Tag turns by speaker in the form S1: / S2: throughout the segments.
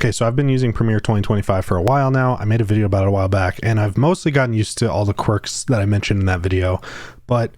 S1: Okay, so I've been using Premiere 2025 for a while now. I made a video about it a while back, and I've mostly gotten used to all the quirks that I mentioned in that video, but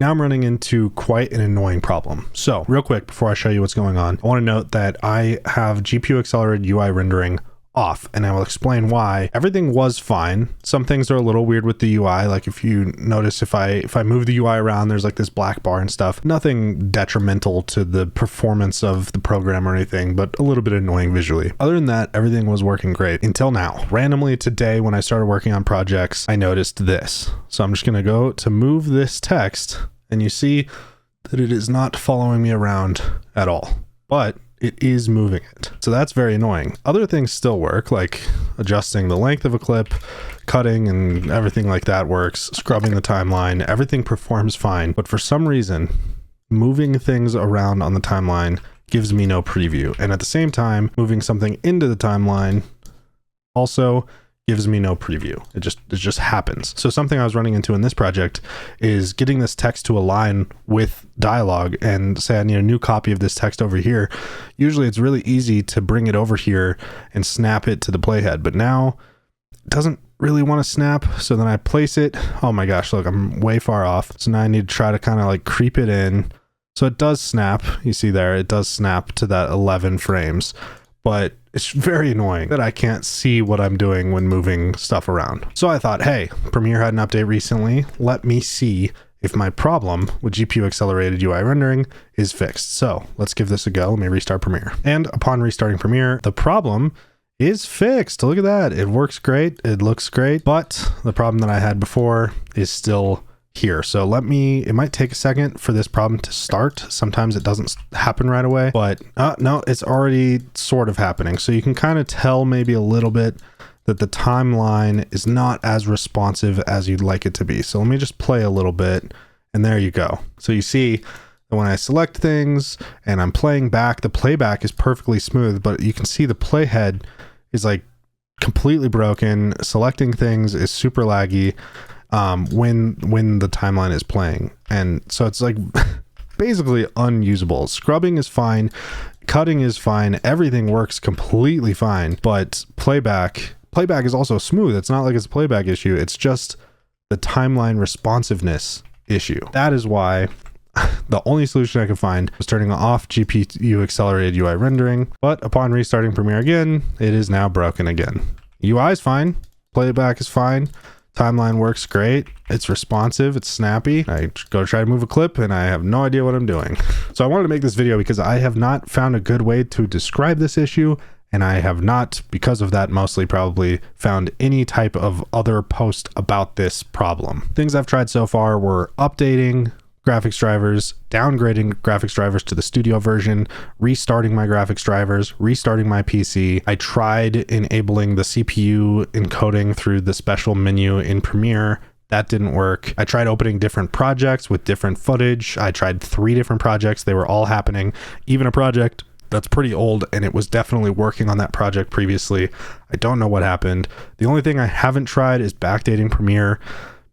S1: now I'm running into quite an annoying problem. So real quick, before I show you what's going on, I want to note that I have GPU accelerated UI rendering off, and I will explain why. Everything was fine. Some things are a little weird with the UI. Like if you notice, if I move the UI around, there's like this black bar and stuff. Nothing detrimental to the performance of the program or anything, but a little bit annoying visually. Other than that, everything was working great until now. Randomly today, when I started working on projects, I noticed this. So I'm just gonna go to move this text, and you see that it is not following me around at all, but it is moving it. So that's very annoying. Other things still work, like adjusting the length of a clip, cutting, and everything like that works. Scrubbing the timeline, everything performs fine. But for some reason, moving things around on the timeline gives me no preview. And at the same time, moving something into the timeline also gives me no preview. It just happens. So something I was running into in this project is getting this text to align with dialogue, and say I need a new copy of this text over here. Usually it's really easy to bring it over here and snap it to the playhead, but now it doesn't really want to snap. So then I place it. Oh my gosh, look, I'm way far off. So now I need to try to kind of like creep it in. So it does snap. You see there, it does snap to that 11 frames. But it's very annoying that I can't see what I'm doing when moving stuff around. So I thought, hey, Premiere had an update recently. Let me see if my problem with GPU accelerated UI rendering is fixed. So let's give this a go. Let me restart Premiere. And upon restarting Premiere, the problem is fixed. Look at that. It works great. It looks great. But the problem that I had before is still here. So it might take a second for this problem to start. Sometimes it doesn't happen right away, but no, it's already sort of happening. So you can kind of tell maybe a little bit that the timeline is not as responsive as you'd like it to be. So let me just play a little bit, and there you go. So you see that when I select things and I'm playing back, the playback is perfectly smooth, but you can see the playhead is like completely broken. Selecting things is super laggy when the timeline is playing, and so it's like basically unusable. Scrubbing is fine, cutting is fine, everything works completely fine, but playback is also smooth. It's not like it's a playback issue, it's just the timeline responsiveness issue. That is why the only solution I could find was turning off GPU accelerated UI rendering, but upon restarting Premiere again, it is now broken again. UI is fine, playback is fine, timeline works great, it's responsive, it's snappy. I go try to move a clip and I have no idea what I'm doing. So I wanted to make this video because I have not found a good way to describe this issue, and I have not, because of that mostly probably, found any type of other post about this problem. Things I've tried so far were updating graphics drivers, downgrading graphics drivers to the studio version, restarting my graphics drivers, restarting my PC. I tried enabling the CPU encoding through the special menu in Premiere. That didn't work. I tried opening different projects with different footage. I tried 3 different projects. They were all happening. Even a project that's pretty old, and it was definitely working on that project previously. I don't know what happened. The only thing I haven't tried is backdating Premiere,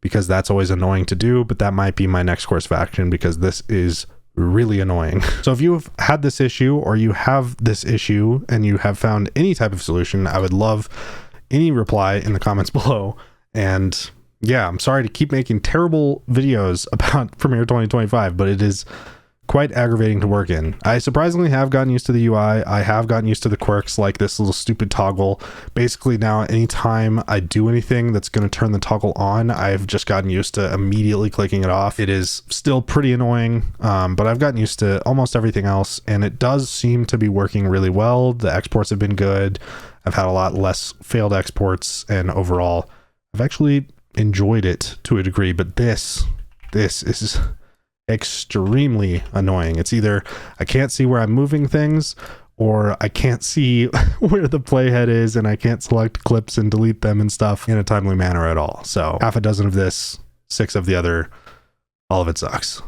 S1: because that's always annoying to do, but that might be my next course of action because this is really annoying. So if you've had this issue, or you have this issue and you have found any type of solution, I would love any reply in the comments below. And yeah, I'm sorry to keep making terrible videos about Premiere 2025, but it is quite aggravating to work in. I surprisingly have gotten used to the UI. I have gotten used to the quirks, like this little stupid toggle. Basically now, anytime I do anything that's going to turn the toggle on, I've just gotten used to immediately clicking it off. It is still pretty annoying, but I've gotten used to almost everything else, and it does seem to be working really well. The exports have been good. I've had a lot less failed exports, and overall, I've actually enjoyed it to a degree, but this is extremely annoying. It's either I can't see where I'm moving things, or I can't see where the playhead is, and I can't select clips and delete them and stuff in a timely manner at all. So half a dozen of this, 6 of the other, all of it sucks.